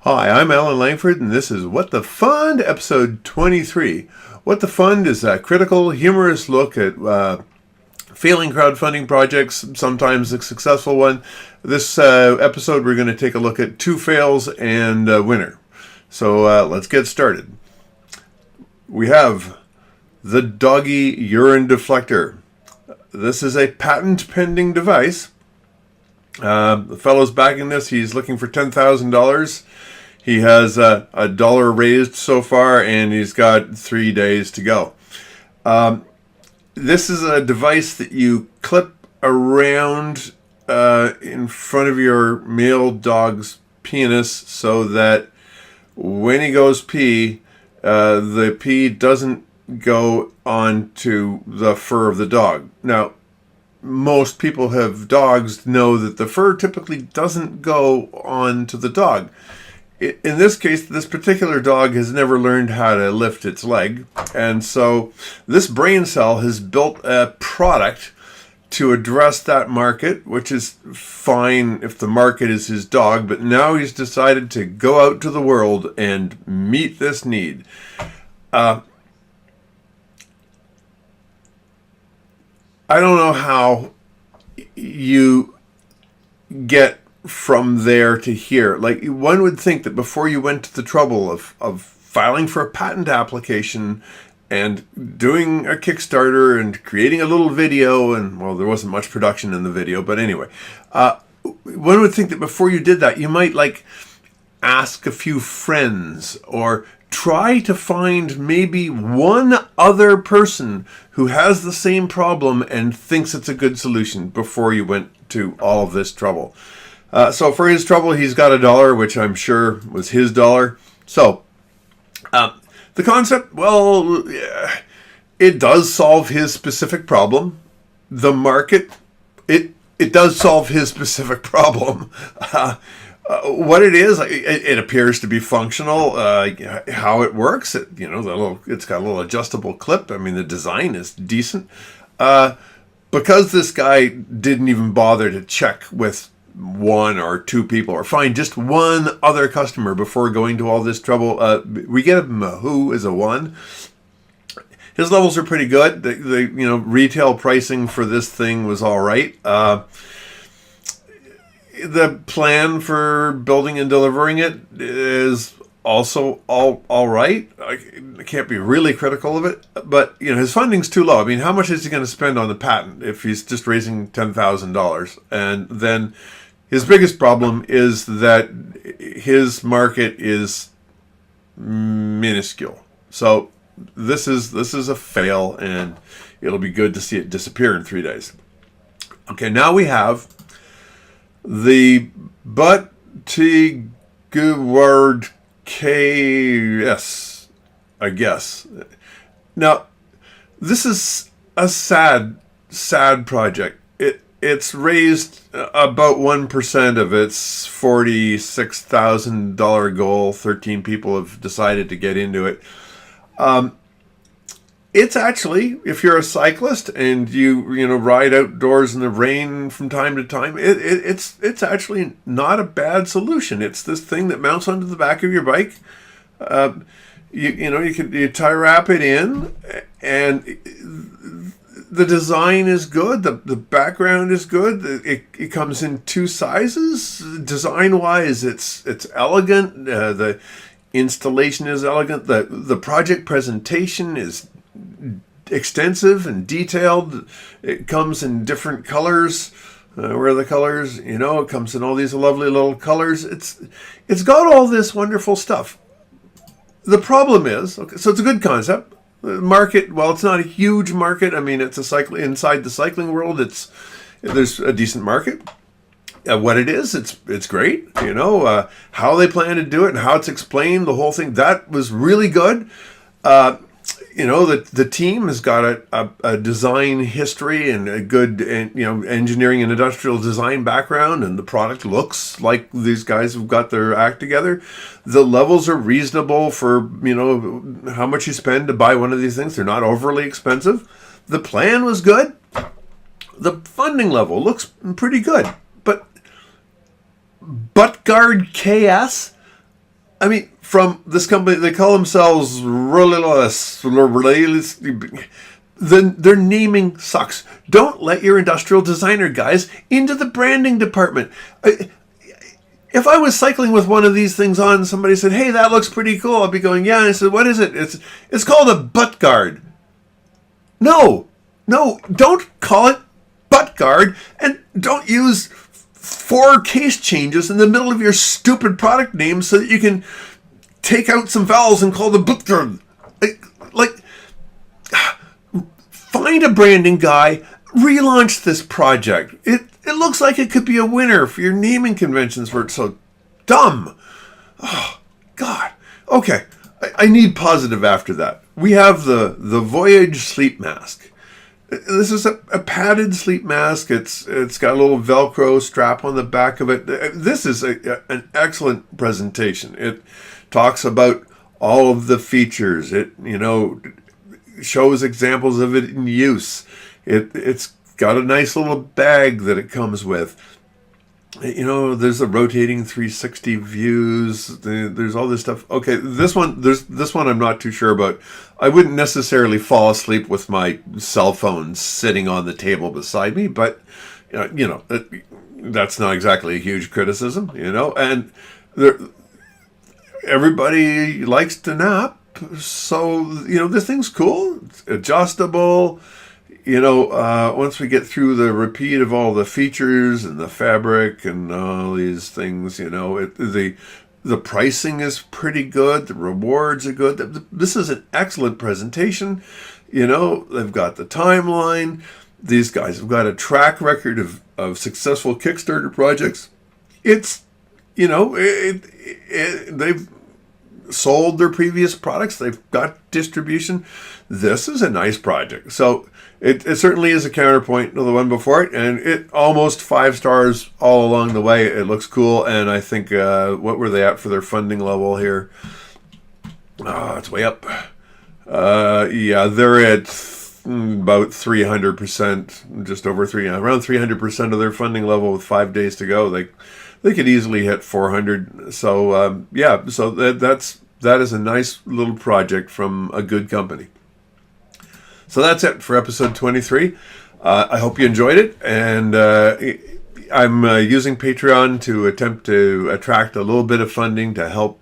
Hi, I'm Alan Langford, and this is What the Fund, episode 23. What the Fund is a critical, humorous look at failing crowdfunding projects, sometimes a successful one. This episode, we're going to take a look at two fails and a winner. So let's get started. We have the Doggy Urine Deflector. This is a patent-pending device. The fellow's backing this. He's looking for $10,000. He has a dollar raised so far, and he's got 3 days to go. This is a device that you clip around in front of your male dog's penis so that when he goes pee, the pee doesn't go onto the fur of the dog. Now, most people who have dogs know that the fur typically doesn't go onto the dog. In this case, this particular dog has never learned how to lift its leg, and so this brain cell has built a product to address that market, which is fine if the market is his dog, but now he's decided to go out to the world and meet this need. I don't know how you get from there to here. Like, one would think that before you went to the trouble of filing for a patent application and doing a Kickstarter and creating a little video, and well, there wasn't much production in the video, but anyway, one would think that before you did that, you might like ask a few friends or try to find maybe one other person who has the same problem and thinks it's a good solution before you went to all of this trouble. So for his trouble, he's got $1, which I'm sure was his dollar. So the concept, well, it does solve his specific problem. The market, it does solve his specific problem. What it is, it appears to be functional. How it works, it's got a little adjustable clip. I mean, the design is decent. Because this guy didn't even bother to check with one or two people or find just one other customer before going to all this trouble, we give him a who is a 1. His levels are pretty good. The retail pricing for this thing was all right. The plan for building and delivering it is also all right. I can't be really critical of it, but his funding's too low. I mean, how much is he going to spend on the patent if he's just raising $10,000? And then his biggest problem is that his market is minuscule. So this is a fail, and it'll be good to see it disappear in 3 days. Okay, now we have the Butt-to-Word KS, I guess. Now, this is a sad project. It's raised about 1% of its $46,000 goal. 13 people have decided to get into it. It's actually, if you're a cyclist and you ride outdoors in the rain from time to time, it's actually not a bad solution. It's this thing that mounts onto the back of your bike. You tie wrap it in, and the design is good. The background is good. It comes in 2 sizes. Design wise, it's elegant. The installation is elegant. The project presentation is extensive and detailed. It comes in different colors. Where are the colors? It comes in all these lovely little colors. It's got all this wonderful stuff. The problem is, okay, so it's a good concept. The market, well, it's not a huge market. I mean, it's inside the cycling world. There's a decent market. What it is, it's great. How they plan to do it and how it's explained, the whole thing, that was really good. The team has got a design history and a good engineering and industrial design background, and the product looks like these guys have got their act together. The levels are reasonable for how much you spend to buy one of these things. They're not overly expensive. The plan was good. The funding level looks pretty good, but Butt-Guard KS, I mean, from this company, they call themselves their naming sucks. Don't let your industrial designer guys into the branding department. If I was cycling with one of these things on, and somebody said, "Hey, that looks pretty cool," I'd be going, "Yeah." And I said, "What is it?" It's called a butt guard. No, don't call it butt guard, and don't use 4 case changes in the middle of your stupid product name so that you can take out some vowels and call the butt guard. Like, find a branding guy, relaunch this project. It looks like it could be a winner for your naming conventions where it's so dumb. Oh, God. Okay, I need positive after that. We have the Voyage sleep mask. This is a padded sleep mask. It's got a little Velcro strap on the back of it. This is an excellent presentation. It talks about all of the features. It shows examples of it in use. It's got a nice little bag that it comes with. There's the rotating 360 views. There's all this stuff. Okay, this one I'm not too sure about. I wouldn't necessarily fall asleep with my cell phone sitting on the table beside me, but that's not exactly a huge criticism, And everybody likes to nap, so this thing's cool. It's adjustable. Once we get through the repeat of all the features and the fabric and all these things, the pricing is pretty good. The rewards are good. This is an excellent presentation. They've got the timeline. These guys have got a track record of successful Kickstarter projects. It's, they've sold their previous products. They've got distribution. This is a nice project. So it certainly is a counterpoint to the one before it, and it almost 5 stars all along the way. It looks cool, and I think what were they at for their funding level here? It's way up. Yeah, they're at about 300%, just over around 300% of their funding level with 5 days to go. They could easily hit 400. So so that is a nice little project from a good company. So that's it for episode 23. I hope you enjoyed it, and I'm using Patreon to attempt to attract a little bit of funding to help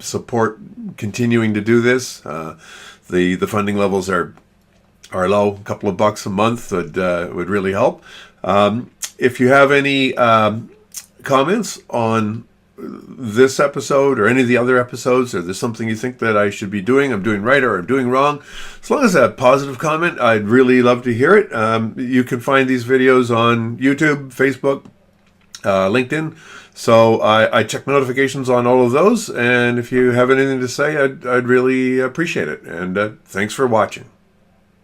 support continuing to do this. The funding levels are low. A couple of bucks a month would really help. If you have any comments on this episode or any of the other episodes, or there's something you think that I should be doing, I'm doing right, or I'm doing wrong, as long as a positive comment, I'd really love to hear it. You can find these videos on YouTube, Facebook, LinkedIn. So I check notifications on all of those, and if you have anything to say, I'd really appreciate it. And thanks for watching.